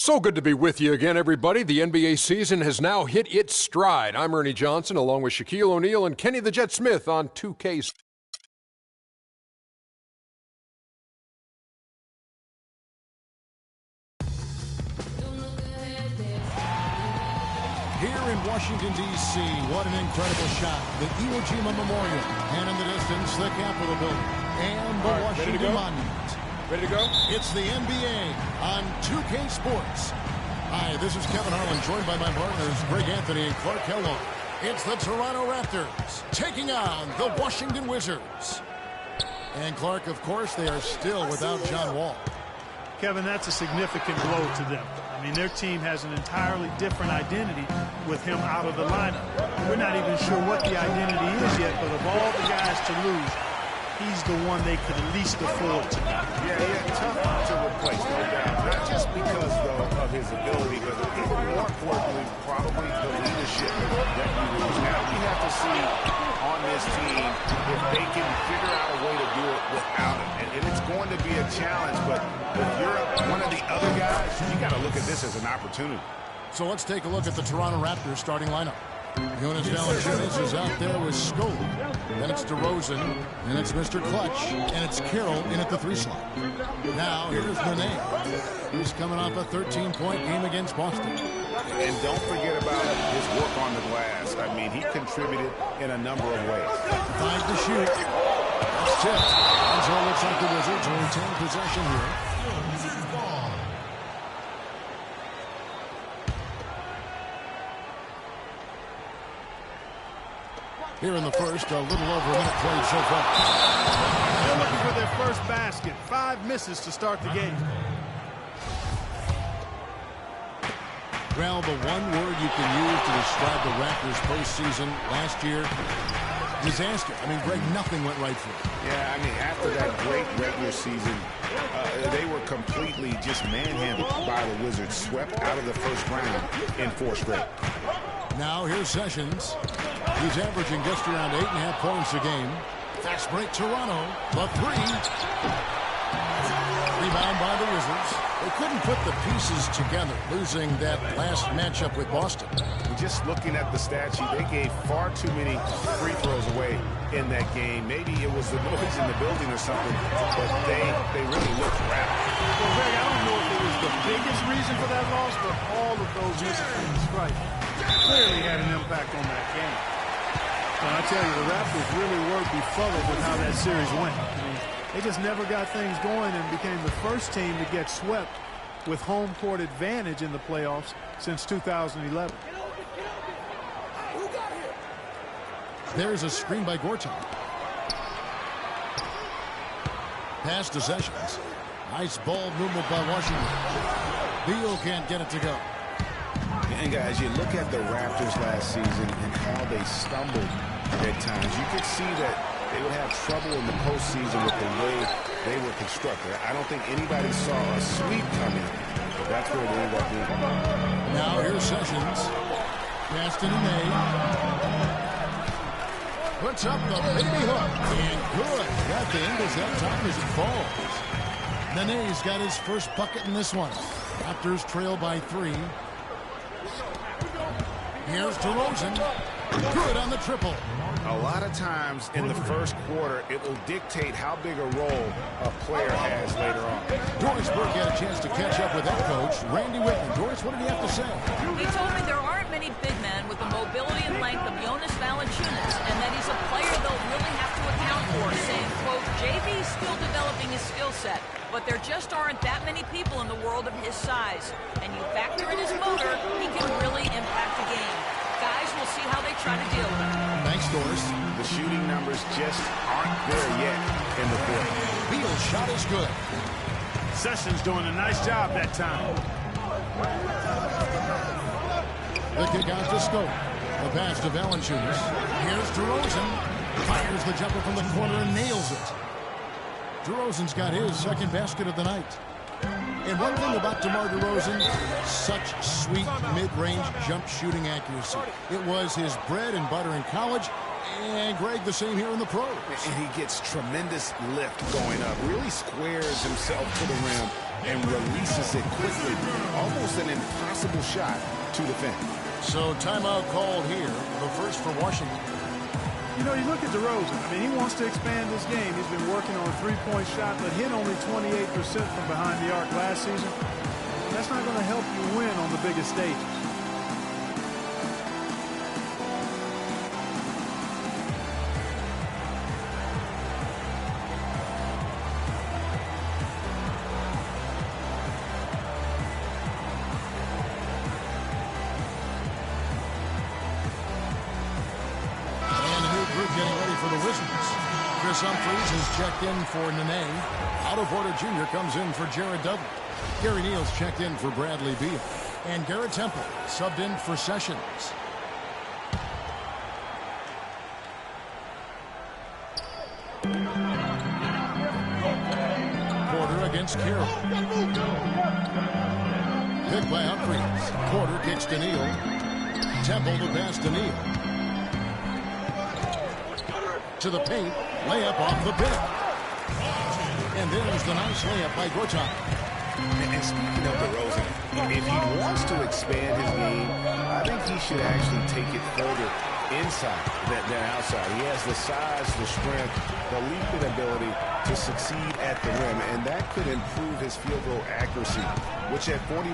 So good to be with you again, everybody. The NBA season has now hit its stride. I'm Ernie Johnson, along with Shaquille O'Neal and Kenny the Jet Smith on 2K. Here in Washington, D.C., what an incredible shot. The Iwo Jima Memorial, and in the distance, the Capitol Building, and the Washington Monument. Ready to go? It's the NBA on 2K Sports. Hi, this is Kevin Harlan, joined by my partners, Greg Anthony and Clark Kellogg. It's the Toronto Raptors taking on the Washington Wizards. And Clark, of course, they are still without John Wall. Kevin, that's a significant blow to them. I mean, their team has an entirely different identity with him out of the lineup. We're not even sure what the identity is yet, but of all the guys to lose, he's the one they could at least afford to. Yeah, tough to replace, no doubt. Not just because, though, of his ability, but more importantly, probably the leadership that he lose. Now we have to see on this team if they can figure out a way to do it without him. And it's going to be a challenge, but if you're one of the other guys, you got to look at this as an opportunity. So let's take a look at the Toronto Raptors starting lineup. Jonas Valanciunas is out there with Scola. Then it's DeRozan, and it's Mr. Clutch, and it's Carroll in at the 3 slot. Now here's Nene. He's coming off a 13-point game against Boston. And don't forget about his work on the glass. I mean, he contributed in a number of ways. 5 to shoot. That's tipped. And so it looks like the Wizards will retain possession here. Here in the first, a little over a minute played so far. They're looking for their first basket. 5 misses to start the game. Well, the one word you can use to describe the Raptors postseason last year, disaster. I mean, Greg, nothing went right for them. Yeah, I mean, after that great regular season, they were completely just manhandled by the Wizards, swept out of the first round in 4 straight. Now here's Sessions. He's averaging just around 8.5 points a game. Fast break, Toronto. The 3. Rebound by the Wizards. They couldn't put the pieces together, losing that last matchup with Boston. Just looking at the stat sheet, they gave far too many free throws away in that game. Maybe it was the noise in the building or something, but they really looked rattled. Well, Greg, I don't know if it was the biggest reason for that loss, but all of those misses from the strike clearly had an impact on that game. And I tell you, the Raptors really were befuddled with how that series went. I mean, they just never got things going and became the first team to get swept with home court advantage in the playoffs since 2011. There's a screen by Gortat. Pass to Sessions. Nice ball movement by Washington. Beal can't get it to go. And guys, you look at the Raptors last season and how they stumbled at times. You could see that they would have trouble in the postseason with the way they were constructed. I don't think anybody saw a sweep coming, but that's where they ended up being. Now here's Sessions. Pass to Nene. Puts up the baby hook. And good. Got the angles that time as it falls. Nene's got his first bucket in this one. Raptors trail by 3. Here's DeRozan. Good on the triple. A lot of times in the first quarter, it will dictate how big a role a player has later on. Doris Burke had a chance to catch up with head coach Randy Whitman. Doris, what did he have to say? He told me there aren't many big men with the mobility and length of Jonas Valanciunas, and that he's a player they'll really have to account for, saying, quote, JV's still developing his skill set, but there just aren't that many people in the world of his size. And you factor in his motor, he can really impact the game. Guys, we'll see how they try to deal with him. Thanks, Doris. The shooting numbers just aren't there yet in the fourth. Beal's shot is good. Sessions doing a nice job that time. The kick out to Scope. The pass to Valanciunas. Here's DeRozan. Fires the jumper from the corner and nails it. DeRozan's got his second basket of the night. And one thing about DeMar DeRozan, such sweet mid-range jump shooting accuracy. It was his bread and butter in college, and Greg, the same here in the pros. And he gets tremendous lift going up, really squares himself to the rim and releases it quickly. Almost an impossible shot to defend. So timeout called here, the first for Washington. You know, you look at DeRozan. I mean, he wants to expand his game. He's been working on a three-point shot, but hit only 28% from behind the arc last season. And that's not going to help you win on the biggest stages. Getting ready for the Wizards. Chris Humphries is checked in for Nene. Otto Porter Jr. comes in for Jared Dudley. Gary Neal's checked in for Bradley Beal. And Garrett Temple subbed in for Sessions. Porter against Carroll. Picked by Humphries. Porter kicks to Neal. Temple to pass to Neal. To the paint, layup off the pick. And there's the nice layup by Gortat. And speaking of DeRozan, if he wants to expand his game, I think he should actually take it further inside than outside. He has the size, the strength, the leaping ability to succeed at the rim, and that could improve his field goal accuracy, which at 41%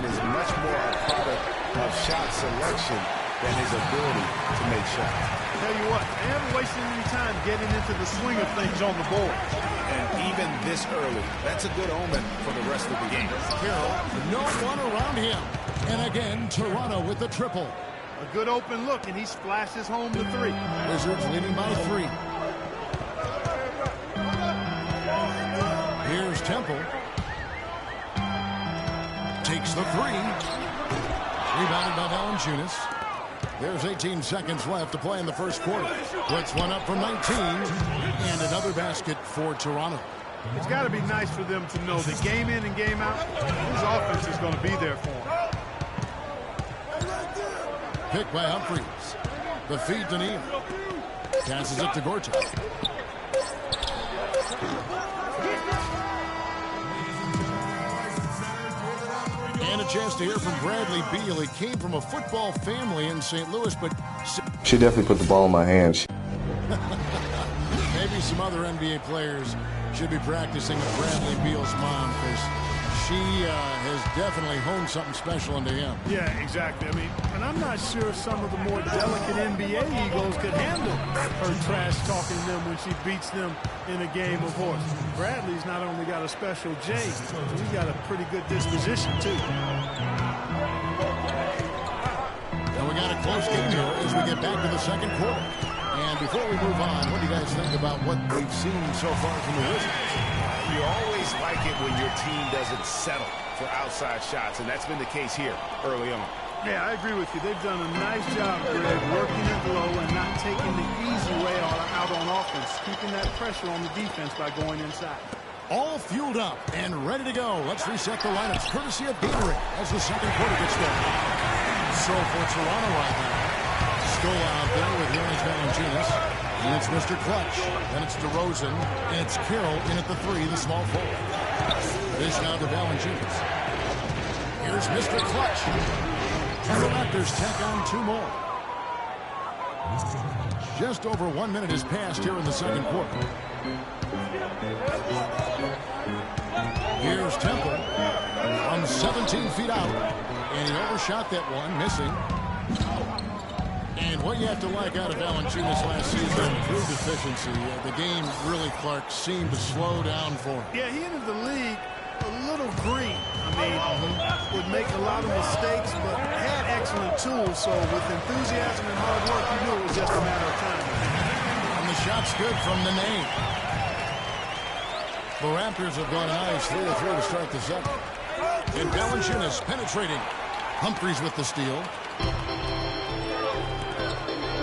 is much more a product of shot selection than his ability to make shots. Tell you what, they haven't wasted any time getting into the swing of things on the board. And even this early, that's a good omen for the rest of the game. Carroll, no one around him. And again, Toronto with the triple. A good open look, and he splashes home the three. Wizards leading by 3. Here's Temple. Takes the 3. Rebounded by Valanciunas. There's 18 seconds left to play in the first quarter. Puts one up from 19. And another basket for Toronto. It's got to be nice for them to know that game in and game out, his offense is going to be there for him. Picked by Humphries. The feed to Neal. Passes it to Gortat. And a chance to hear from Bradley Beal. He came from a football family in St. Louis, but she definitely put the ball in my hands. Maybe some other NBA players should be practicing with Bradley Beal's mom, because she has definitely honed something special into him. Yeah, exactly. I mean, and I'm not sure some of the more delicate NBA egos could handle her trash talking them when she beats them in a game of horse. Bradley's not only got a special J, but he's got a pretty good disposition, too. And we got a close game here as we get back to the second quarter. And before we move on, what do you guys think about what we've seen so far from the Wizards? You always like it when your team doesn't settle for outside shots, and that's been the case here early on. Yeah, I agree with you. They've done a nice job, Greg, working it low and not taking the easy way out on offense, keeping that pressure on the defense by going inside. All fueled up and ready to go. Let's reset the lineups courtesy of Gatorade as the second quarter gets started. So for Toronto right now, Scola out there with Jonas Valanciunas. And it's Mr. Clutch. Then it's DeRozan. And it's Carroll in at the 3, the small forward. Dish now to Valanciunas. Here's Mr. Clutch. And the Raptors tack on 2 more. Just over 1 minute has passed here in the second quarter. Here's Temple from 17 feet out. And he overshot that one, missing. And what you have to like out of Valanciunas last season, improved efficiency. The game really, Clark, seemed to slow down for him. Yeah, he entered the league a little green. I mean, would make a lot of mistakes, but had excellent tools. So with enthusiasm and hard work, you knew it was just a matter of time. And the shot's good from the name. The Raptors have gone nice 3-3 to start the second. And Valanciunas penetrating. Humphries with the steal.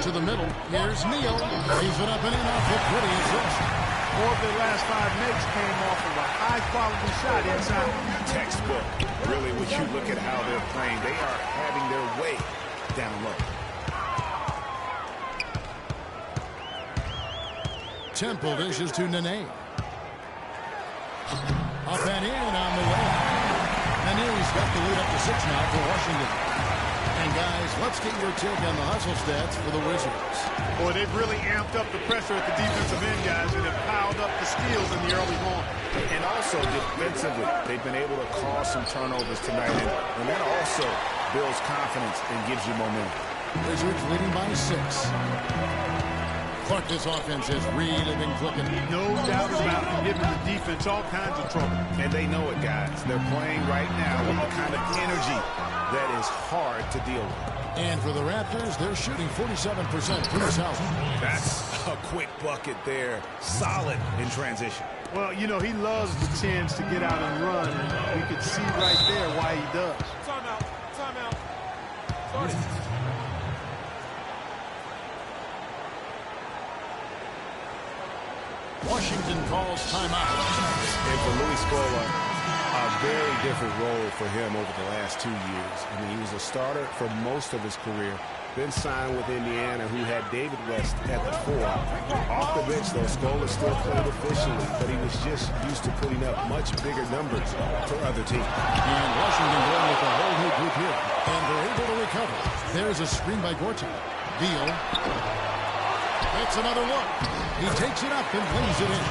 To the middle. Here's Neal. Leaves it up and in off the pretty assist. 4 of their last 5 makes came off of a high-quality shot inside. Textbook. Really, when you look at how they're playing, they are having their way down low. Temple dishes to Nene. Up and in on the way. It's got the lead up to 6 now for Washington. And guys, let's get your take on the hustle stats for the Wizards. Boy, they've really amped up the pressure at the defensive end, guys, and have piled up the steals in the early going. And also defensively, they've been able to cause some turnovers tonight. And that also builds confidence and gives you momentum. Wizards leading by 6. Clark, this offense has really been clicking. No doubt about it, giving the defense all kinds of trouble. And they know it, guys. They're playing right now with the kind of energy that is hard to deal with. And for the Raptors, they're shooting 47%. Chris Hauser. That's a quick bucket there. Solid in transition. Well, you know, he loves the chance to get out and run, and you can see right there why he does. Timeout. Timeout. Sorry. Washington calls timeout. And for Luis Scola, a very different role for him over the last 2 years. I mean, he was a starter for most of his career, then signed with Indiana, who had David West at the 4. Off the bench, though, Scola still played efficiently, but he was just used to putting up much bigger numbers for other teams. And Washington going with a whole new group here. And they're able to recover. There's a screen by Gortat. Beal. That's another look. He takes it up and lays it in.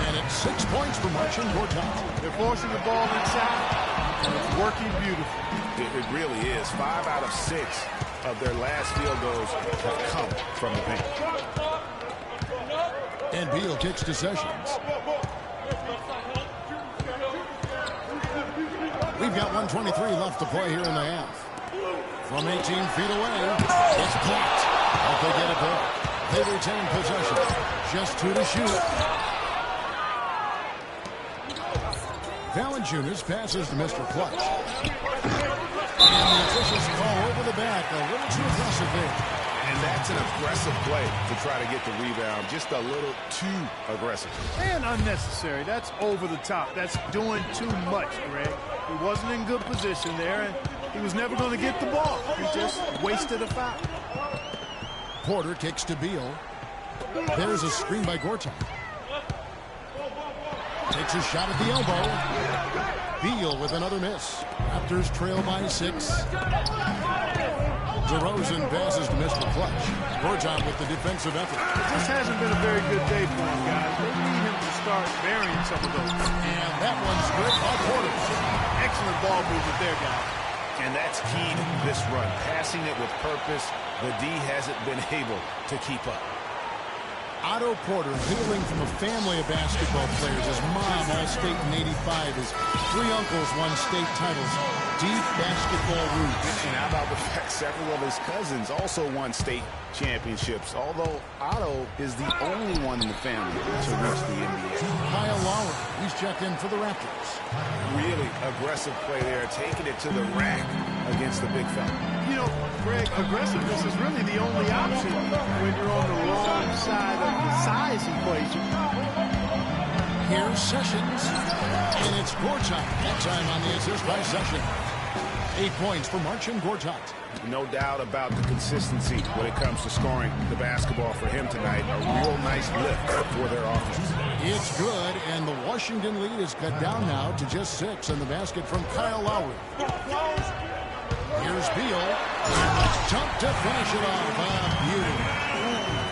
And it's 6 points for Marcin Gortat. They're forcing the ball inside, and it's working beautifully. It really is. 5 out of 6 of their last field goals have come from the paint. And Beal kicks to Sessions. We've got 1:23 left to play here in the half. From 18 feet away, it's blocked. But they get it back. They retain possession. Just 2 to shoot. Valanciunas passes to Mr. Clutch. And the officials call over the back. A little too aggressive there. And that's an aggressive play to try to get the rebound. Just a little too aggressive. And unnecessary. That's over the top. That's doing too much, Greg. He wasn't in good position there, and he was never going to get the ball. He just wasted a foul. Porter kicks to Beal. There's a screen by Gortat. Takes a shot at the elbow. Beal with another miss. Raptors trail by 6. DeRozan passes to Mr. Clutch. Gortat with the defensive effort. This hasn't been a very good day for him, guys. They need him to start burying some of those. And that one's good by Porter. Excellent ball movement there, guys. And that's key to this run. Passing it with purpose. The D hasn't been able to keep up. Otto Porter, hailing from a family of basketball players. His mom, All-State in '85. His 3 uncles won state titles. Deep basketball roots. And how about the fact several of his cousins also won state championships, although Otto is the only one in the family to reach the NBA. Kyle Lowry, he's checked in for the Raptors. Really aggressive play there, taking it to the rack against the big fella. You know, Greg, aggressiveness is really the only option when you're on the wrong side of the size equation. Here's Sessions. And it's Gortat. That time on the assist by Sessions. 8 points for Marcin Gortat. No doubt about the consistency when it comes to scoring the basketball for him tonight. A real nice lift for their offense. It's good, and the Washington lead is cut down now to just 6 in the basket from Kyle Lowry. Here's Beal. Jump to finish it off. Beauty.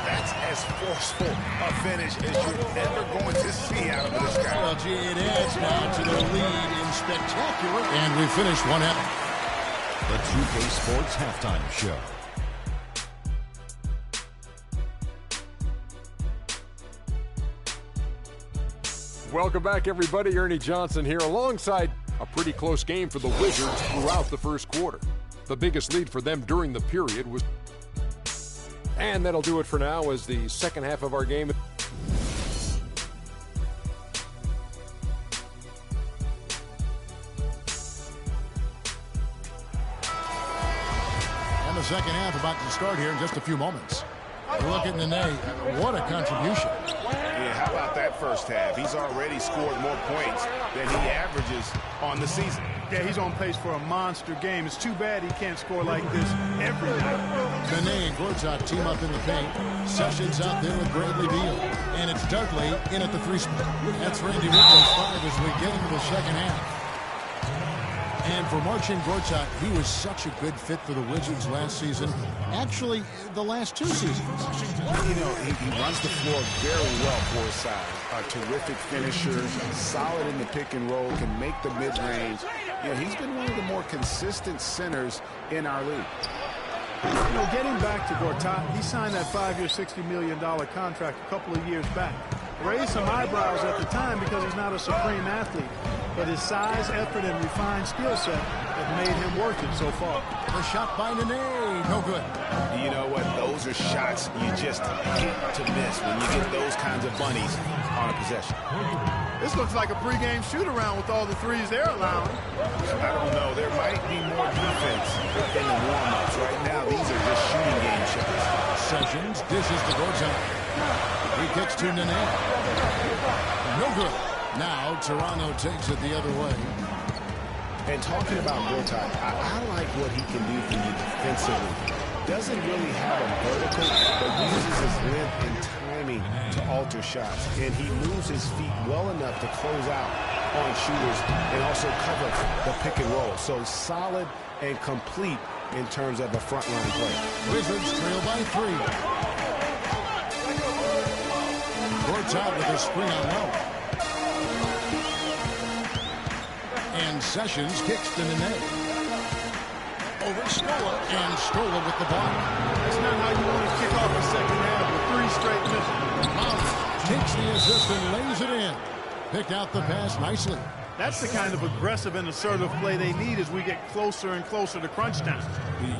That's as forceful a finish as you're ever going to see out of this guy. Well, gee, it adds now to the lead in spectacular. And we finished 1 half. The 2K Sports Halftime Show. Welcome back, everybody. Ernie Johnson here alongside a pretty close game for the Wizards throughout the first quarter. The biggest lead for them during the period was... And that'll do it for now as the second half of our game. And the second half about to start here in just a few moments. Look at Nene. What a contribution. Yeah, how about that first half? He's already scored more points than he averages on the season. Yeah, he's on pace for a monster game. It's too bad he can't score like this every night. Nene and Gortat team up in the paint. Sessions out there with Bradley Beal. And it's Dudley in at the 3 spot. That's Randy Wiggins 5 as we get into the second half. And for Marcin Gortat, he was such a good fit for the Wizards last season. Actually, the last 2 seasons. You know, he runs the floor very well for his size. A terrific finisher, solid in the pick and roll, can make the mid-range. You know, he's been one of the more consistent centers in our league. You know, getting back to Gortat, he signed that 5-year, $60 million contract a couple of years back. Raised some eyebrows at the time because he's not a supreme athlete. But his size, effort, and refined skill set have made him worth it so far. The shot by Nene, no good. You know what? Those are shots you just hate to miss when you get those kinds of bunnies on a possession. This looks like a pregame shoot-around with all the threes they're allowing. I don't know. There might be more defense in the warm-ups. Right now, these are just shooting game shots. Sessions dishes to Gortat. He kicks to Nene. No good. Now Toronto takes it the other way. And talking about Gortat, I like what he can do for you defensively. Doesn't really have a vertical, but uses his length and timing to alter shots. And he moves his feet well enough to close out on shooters and also cover the pick and roll. So solid and complete in terms of a front-line play. Wizards trail by 3. Gortat with a screen on low. And Sessions kicks to Nene. Over Scola, and Scola with the ball. That's not how you want to kick off the second half with 3 straight misses. Mount takes the assist and lays it in. Picked out the pass nicely. That's the kind of aggressive and assertive play they need as we get closer and closer to crunch time.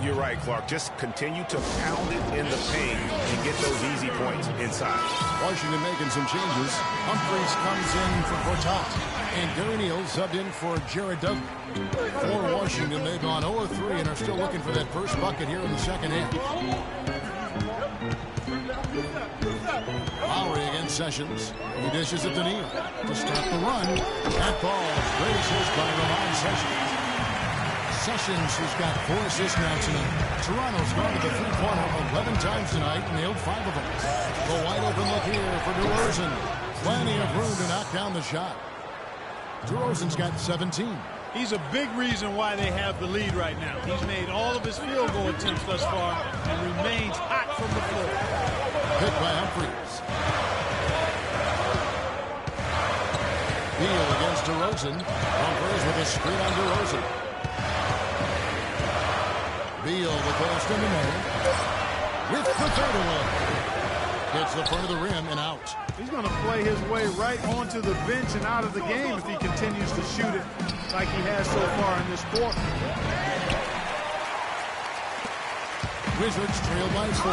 You're right, Clark. Just continue to pound it in the paint and get those easy points inside. Washington making some changes. Humphries comes in for Gortat. And Gary Neal subbed in for Jared Dudley. For Washington, they've gone 0-3 and are still looking for that first bucket here in the second half. Lowry against Sessions. He dishes it to Neal to start the run. That ball races by Ramon Sessions. Sessions has got 4 assists now tonight. Toronto's gone to the 3-pointer 11 times tonight, nailed 5 of them. The wide open look here for DeRozan. Plenty of room to knock down the shot. DeRozan's got 17. He's a big reason why they have the lead right now. He's made all of his field goal attempts thus far and remains hot from the floor. Hit by Humphries. Beal against DeRozan. Humphries with a screen on DeRozan. Beal the pass to Nene. With the third away. Hits the front of the rim and out. He's going to play his way right onto the bench and out of the game if he continues to shoot it like he has so far in this quarter. Wizards trail by 4.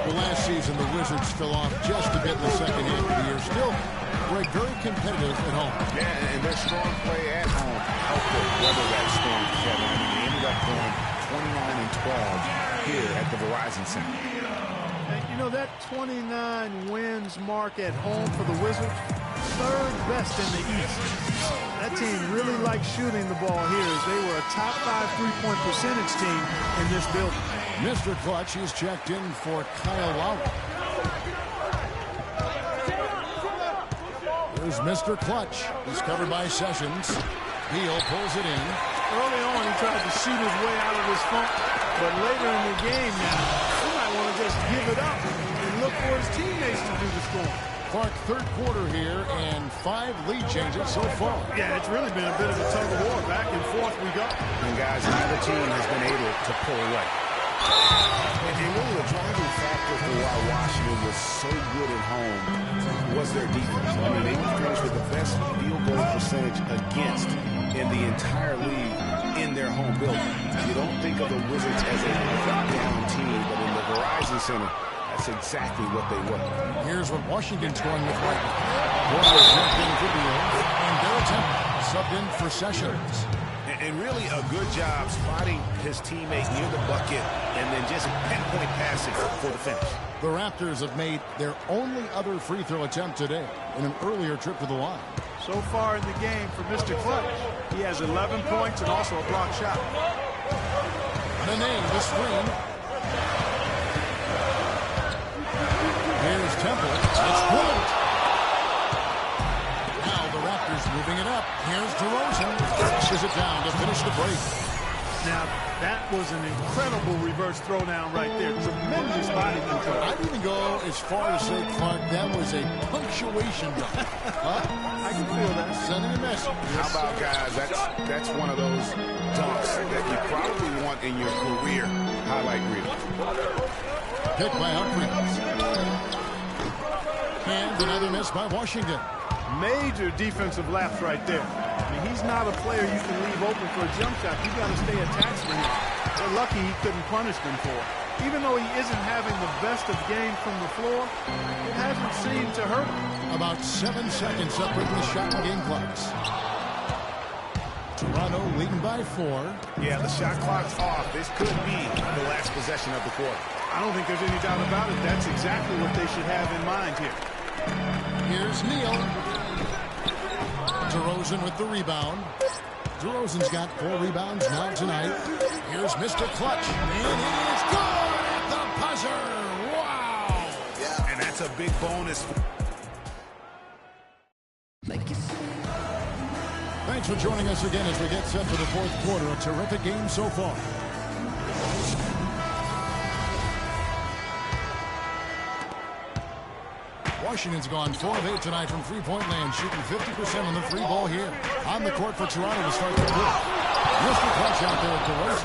Well, last season, the Wizards fell off just a bit in the second half of the year. Still, Greg, very competitive at home. Yeah, and their strong play at home helped them weather that storm, Kevin. I mean, they ended up going 29-12 here at the Verizon Center. And, you know, that 29 wins mark at home for the Wizards, 3rd best in the East. That team really liked shooting the ball here as they were a top 5 3-point percentage team in this building. Mr. Clutch, he's checked in for Kyle Lowry. There's Mr. Clutch. He's covered by Sessions. Beal pulls it in. Early on, he tried to shoot his way out of his funk, but later in the game now, he might want to just give it up and look for his teammates to do the scoring. Clark, 3rd quarter here, and 5 lead changes so far. Yeah, it's really been a bit of a tug of war. Back and forth we go. And guys, neither team has been able to pull away. And really the driving factor for why Washington was so good at home was their defense. I mean, they finished with the best field goal percentage against in the entire league in their home building. You don't think of the Wizards as a down team, but in the Verizon Center, that's exactly what they were. Here's what Washington's going with right now. Warner jumped in for Beal, and Derek Temple subbed in for Sessions. And really a good job spotting his teammate near the bucket and then just pinpoint passing for the finish. The Raptors have made their only other free throw attempt today in an earlier trip to the line. So far in the game for Mr. Clutch, he has 11 points and also a block shot. Nene, the screen. Here's Temple. It's pulled. Now the Raptors move Keeping it up. Here's DeRozan. Dashes it down to finish the break. Now, that was an incredible reverse throwdown right there. Tremendous body control. I'd even go as far as say, Clark, that was a punctuation dunk. Huh? I can feel that. Sending a message. How about, guys, that's one of those dunks that you probably want in your career highlight reel. Picked by Humphries. And another miss by Washington. Major defensive lapse right there. I mean, he's not a player you can leave open for a jump shot. You got to stay attached to him. They're lucky he couldn't punish them for it. Even though he isn't having the best of games from the floor, it hasn't seemed to hurt him. About 7 seconds separating the shot and game clocks. Toronto leading by 4. Yeah, the shot clock's off. This could be the last possession of the quarter. I don't think there's any doubt about it. That's exactly what they should have in mind here. Here's Neal. DeRozan with the rebound. DeRozan's got 4 rebounds now tonight. Here's Mr. Clutch. And it is good at the buzzer. Wow. Yeah, and that's a big bonus. Thanks for joining us again as we get set for the 4th quarter. A terrific game so far. Washington's gone 4 of 8 tonight from three-point land, shooting 50% on the free ball here. On the court for Toronto to start the quarter. Mr. Clutch out there at DeRozan.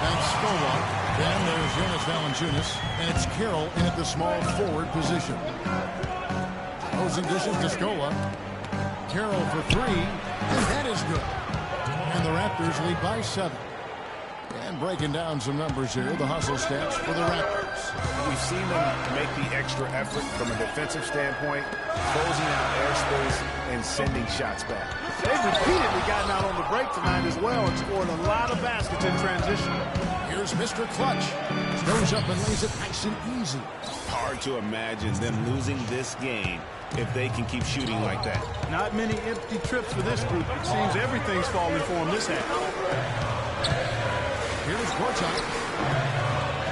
That's Scola. Then there's Jonas Valanciunas. And it's Carroll in at the small forward position. DeRozan dishes to Scola. Carroll for 3. And that is good. And the Raptors lead by 7. And breaking down some numbers here, the hustle stats for the Raptors. We've seen them make the extra effort from a defensive standpoint, closing out airspace and sending shots back. They've repeatedly gotten out on the break tonight as well and scored a lot of baskets in transition. Here's Mr. Clutch. Goes up and lays it nice and easy. Hard to imagine them losing this game if they can keep shooting like that. Not many empty trips for this group. It seems everything's falling for them this half. Here's Gortat.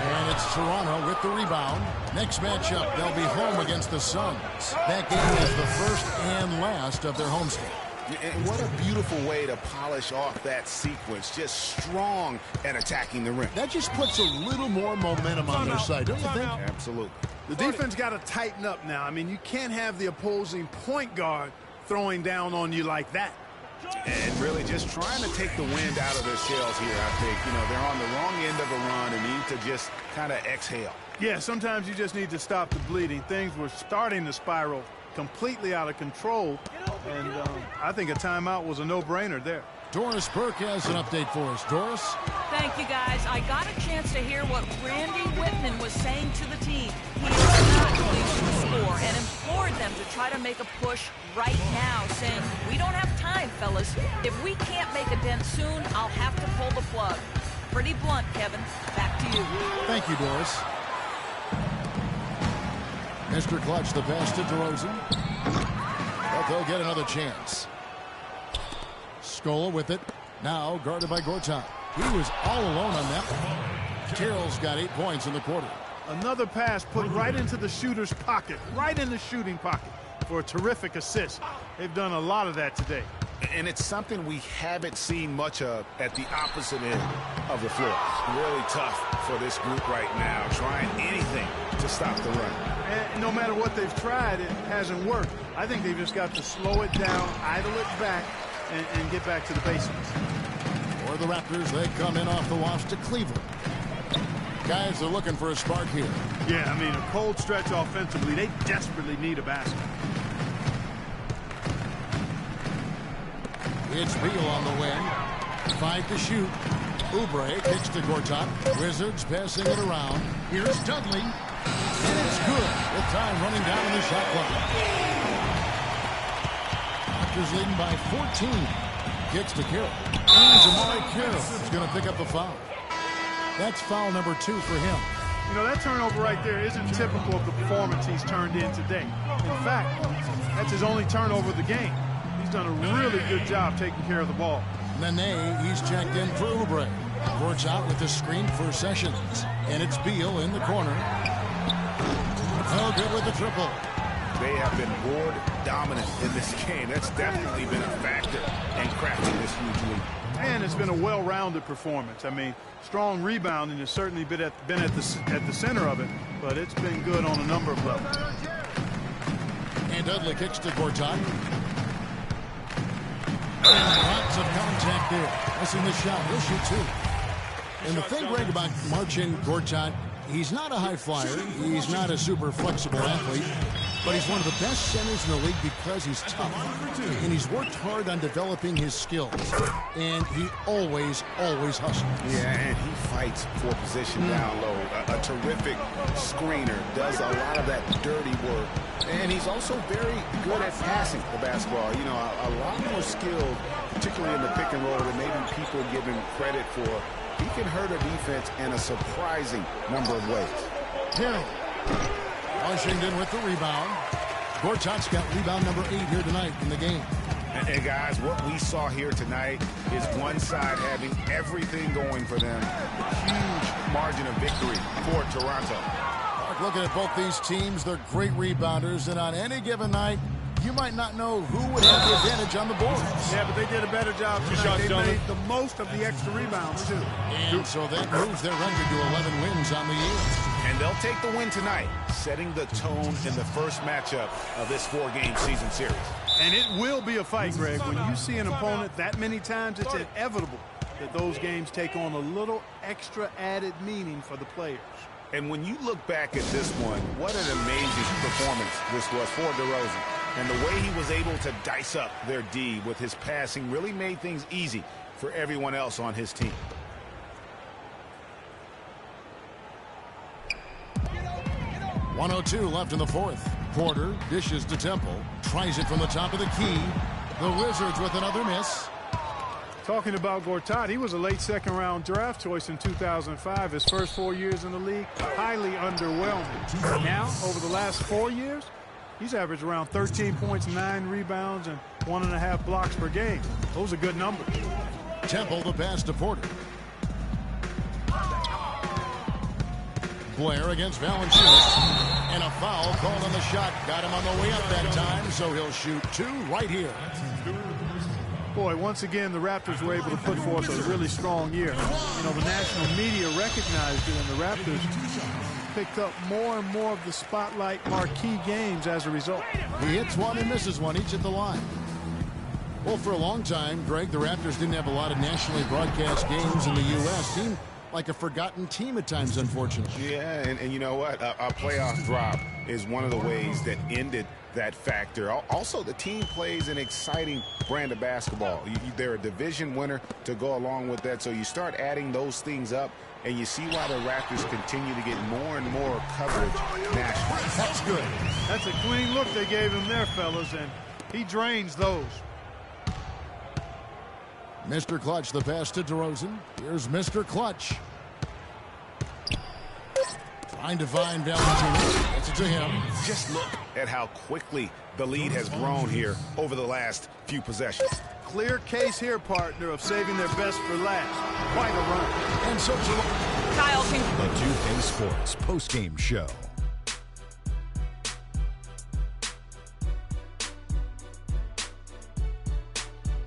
And it's Toronto with the rebound. Next matchup, they'll be home against the Suns. That game is the first and last of their homestand. And what a beautiful way to polish off that sequence. Just strong at attacking the rim. That just puts a little more momentum on their side, don't you think? Absolutely. The defense got to tighten up now. I mean, you can't have the opposing point guard throwing down on you like that. And really just trying to take the wind out of their sails here, I think. You know, they're on the wrong end of a run and need to just kind of exhale. Yeah, sometimes you just need to stop the bleeding. Things were starting to spiral completely out of control, and I think a timeout was a no-brainer there. Doris Burke has an update for us. Doris? Thank you, guys. I got a chance to hear what Randy Whitman was saying to the team. He is not pleased with the score and implored them to try to make a push right now, saying, we don't have time, fellas. If we can't make a dent soon, I'll have to pull the plug. Pretty blunt, Kevin. Back to you. Thank you, Doris. Mr. Clutch, the pass to DeRozan. But they'll get another chance. Scola with it. Now guarded by Gortat. He was all alone on that one. Carroll's got 8 points in the quarter. Another pass put right into the shooter's pocket, right in the shooting pocket for a terrific assist. They've done a lot of that today. And it's something we haven't seen much of at the opposite end of the floor. Really tough for this group right now, trying anything to stop the run. And no matter what they've tried, it hasn't worked. I think they've just got to slow it down, idle it back, and get back to the basics. For the Raptors, they come in off the wash to Cleveland. Guys are looking for a spark here. Yeah, I mean, a cold stretch offensively. They desperately need a basket. It's Beal on the wing. 5 to shoot. Oubre kicks to Gortat. Wizards passing it around. Here's Dudley. And it's good with time running down in the shot clock. Raptors leading by 14. Kicks to Carroll. And Jamari Carroll is going to pick up the foul. That's foul number 2 for him. You know, that turnover right there isn't typical of the performance he's turned in today. In fact, that's his only turnover of the game. He's done a really good job taking care of the ball. Nene, he's checked in for Oubre. Gortat with the screen for Sessions. And it's Beal in the corner. Oh, good with the triple. they have been board dominant in this game. That's definitely been a factor in crafting this huge lead. And it's been a well-rounded performance. I mean, strong rebounding has certainly been at the center of it, but it's been good on a number of levels. And Dudley kicks to Gortat. Lots of contact there. Missing the shot. He'll shoot two. And the thing, Greg, about Marcin Gortat, he's not a high flyer. He's not a super flexible athlete. But he's one of the best centers in the league because he's tough. And he's worked hard on developing his skills. And he always hustles. Yeah, and he fights for position down low. A terrific screener, does a lot of that dirty work. And he's also very good at passing the basketball. You know, a lot more skilled, particularly in the pick and roll, than maybe people give him credit for. He can hurt a defense in a surprising number of ways. Hill. Washington with the rebound. Gortat's got rebound number 8 here tonight in the game. And guys, what we saw here tonight is one side having everything going for them. Huge margin of victory for Toronto. Looking at both these teams, they're great rebounders, and on any given night, you might not know who would have the advantage on the boards. Yeah, but they did a better job tonight. They made the most of the extra rebounds, too. And so that moves their record to 11 wins on the year. And they'll take the win tonight, setting the tone in the first matchup of this 4-game season series. And it will be a fight, Greg. When you see an opponent that many times, it's inevitable that those games take on a little extra added meaning for the players. And when you look back at this one, what an amazing performance this was for DeRozan. And the way he was able to dice up their D with his passing really made things easy for everyone else on his team. .102 left in the fourth. Porter dishes to Temple. Tries it from the top of the key. The Wizards with another miss. Talking about Gortat, he was a late second-round draft choice in 2005. His first 4 years in the league, highly underwhelming. Now, over the last 4 years, he's averaged around 13 points, 9 rebounds, and 1.5 blocks per game. Those are good numbers. Temple the pass to Porter. Blair against Valanciunas. And a foul called on the shot. Got him on the way up that time, so he'll shoot 2 right here. Boy, once again, the Raptors were able to put forth a really strong year. You know, the national media recognized it, and the Raptors picked up more and more of the spotlight marquee games as a result. He hits one and misses one, each at the line. Well, for a long time, Greg, the Raptors didn't have a lot of nationally broadcast games in the U.S. Seemed like a forgotten team at times, unfortunately. Yeah, and you know what? A playoff drop is one of the ways that ended that factor. Also, the team plays an exciting brand of basketball. They're a division winner to go along with that, so you start adding those things up, and you see why the Raptors continue to get more and more coverage nationally. That's good. That's a clean look they gave him there, fellas, and he drains those. Mr. Clutch, the pass to DeRozan. Here's Mr. Clutch. Trying to find Valanciunas. That's it to him. Just look at how quickly the lead has grown here over the last few possessions. Clear case here, partner, of saving their best for last. Quite a run. And so Kyle can... The 2K Sports postgame show.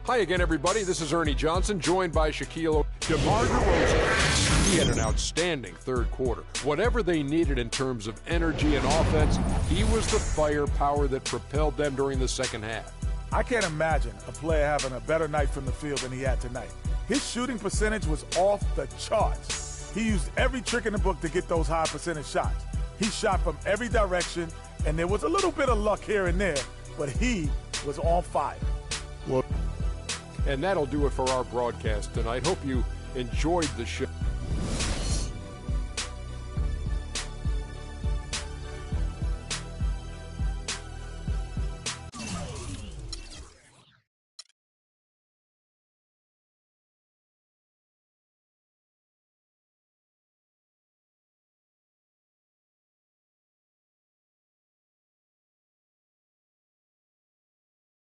Hi again, everybody. This is Ernie Johnson, joined by Shaquille DeMar DeRozan. He had an outstanding third quarter. Whatever they needed in terms of energy and offense, he was the firepower that propelled them during the second half. I can't imagine a player having a better night from the field than he had tonight. His shooting percentage was off the charts. He used every trick in the book to get those high percentage shots. He shot from every direction, and there was a little bit of luck here and there, but he was on fire. And that'll do it for our broadcast tonight. Hope you enjoyed the show.